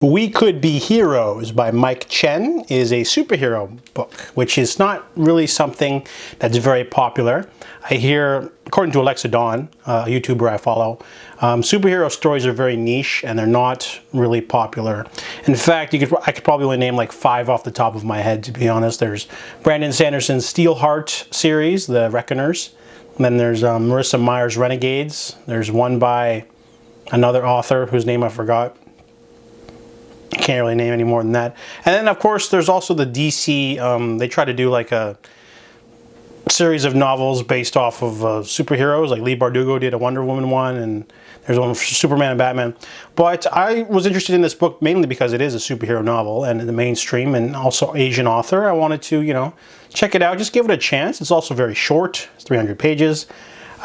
We Could Be Heroes by Mike Chen is a superhero book, which is not really something that's very popular. I hear, according to Alexa Dawn, a YouTuber I follow, superhero stories are very niche and they're not really popular. In fact, I could probably only name like 5 off the top of my head, to be honest. There's Brandon Sanderson's Steelheart series, The Reckoners. And then there's Marissa Meyer's Renegades. There's one by another author whose name I forgot. Can't really name any more than that. And then, of course, there's also the DC. They try to do like a series of novels based off of superheroes. Like Lee Bardugo did a Wonder Woman one, and there's one for Superman and Batman. But I was interested in this book mainly because it is a superhero novel and the mainstream and also Asian author. I wanted to, check it out, just give it a chance. It's also very short. It's 300 pages.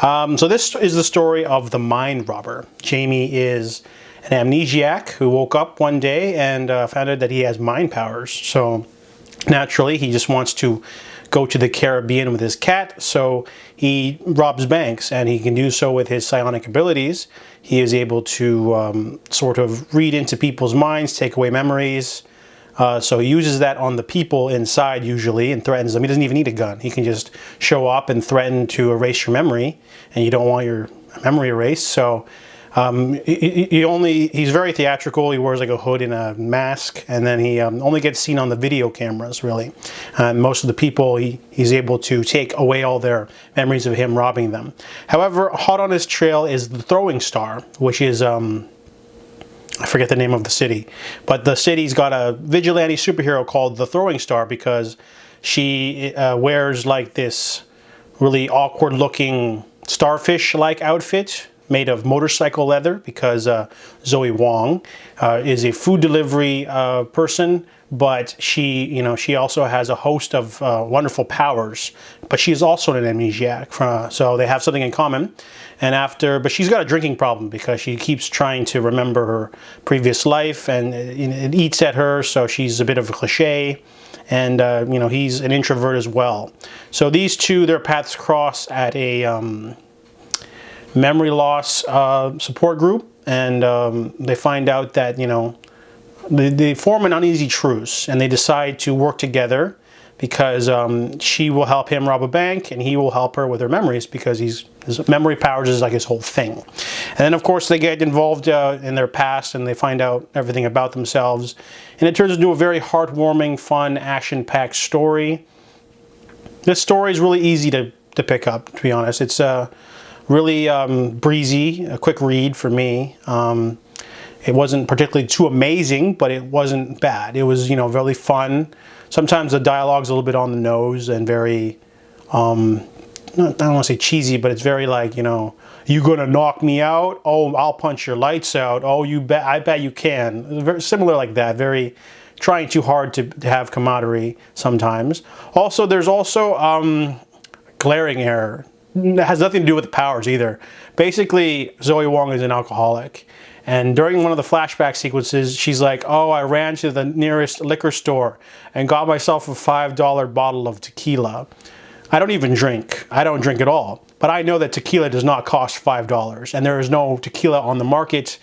So this is the story of the mind robber. Jamie is an amnesiac who woke up one day and found out that he has mind powers. So naturally, he just wants to go to the Caribbean with his cat, so he robs banks, and he can do so with his psionic abilities. He is able to sort of read into people's minds, take away memories. So he uses that on the people inside usually and threatens them. He doesn't even need a gun. He can just show up and threaten to erase your memory, and you don't want your memory erased. So he's very theatrical. He wears like a hood and a mask, and then he only gets seen on the video cameras, really. Most of the people, he's able to take away all their memories of him robbing them. However, hot on his trail is the Throwing Star, which is, I forget the name of the city, but the city's got a vigilante superhero called the Throwing Star because she wears like this really awkward looking starfish-like outfit made of motorcycle leather because Zoe Wong is a food delivery person, but she also has a host of wonderful powers, but she's also an amnesiac, so they have something in common. But she's got a drinking problem because she keeps trying to remember her previous life, and it eats at her, so she's a bit of a cliche. And he's an introvert as well. So these two, their paths cross at a memory loss support group, and they find out that they form an uneasy truce, and they decide to work together because she will help him rob a bank and he will help her with her memories because his memory powers is like his whole thing. And then of course they get involved in their past, and they find out everything about themselves, and it turns into a very heartwarming, fun, action-packed story. This story is really easy to pick up, to be honest. It's really breezy, a quick read for me. It wasn't particularly too amazing, but it wasn't bad. It was, really fun. Sometimes the dialogue's a little bit on the nose and very, I don't want to say cheesy, but it's very like, you gonna knock me out? Oh, I'll punch your lights out. Oh, I bet you can. Very similar like that. Very trying too hard to have camaraderie sometimes. Also, there's also glaring error. It has nothing to do with the powers either. Basically, Zoe Wong is an alcoholic. And during one of the flashback sequences, she's like, oh, I ran to the nearest liquor store and got myself a $5 bottle of tequila. I don't even drink. I don't drink at all. But I know that tequila does not cost $5. And there is no tequila on the market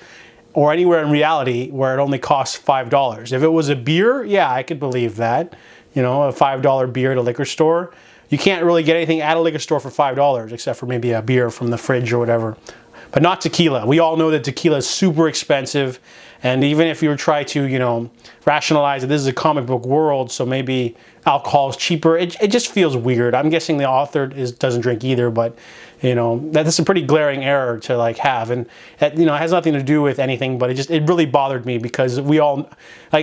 or anywhere in reality where it only costs $5. If it was a beer, yeah, I could believe that. A $5 beer at a liquor store. You can't really get anything at a liquor store for $5 except for maybe a beer from the fridge or whatever. But not tequila. We all know that tequila is super expensive, and even if you try to, rationalize that this is a comic book world, so maybe alcohol is cheaper, it just feels weird. I'm guessing the author doesn't drink either, but that's a pretty glaring error to have, and it has nothing to do with anything, but it really bothered me because we all,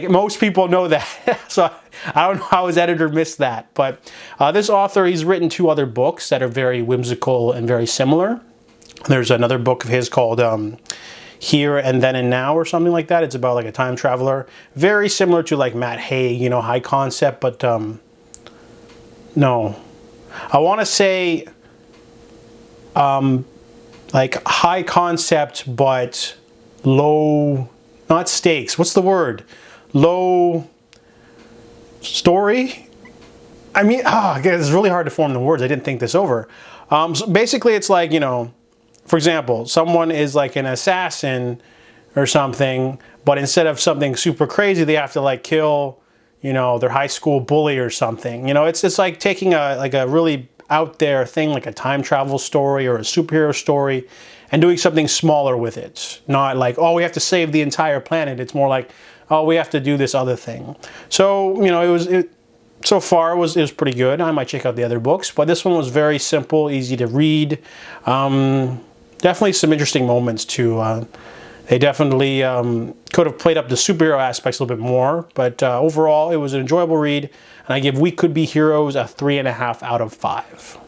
most people know that, so I don't know how his editor missed that. But this author, he's written 2 other books that are very whimsical and very similar. There's another book of his called Here and Then and Now or something like that. It's about like a time traveler. Very similar to like Matt Haig, high concept, but no. I want to say like high concept but low, not stakes. What's the word? Low story? I mean, it's really hard to form the words. I didn't think this over. So basically it's like, for example, someone is like an assassin or something, but instead of something super crazy, they have to like kill, you know, their high school bully or something. You know, it's like taking a really out there thing, like a time travel story or a superhero story, and doing something smaller with it. Not like, oh, we have to save the entire planet. It's more like, oh, we have to do this other thing. So, you know, so far it was pretty good. I might check out the other books, but this one was very simple, easy to read. Definitely some interesting moments too. They definitely could have played up the superhero aspects a little bit more, but overall it was an enjoyable read, and I give We Could Be Heroes a 3.5 out of 5.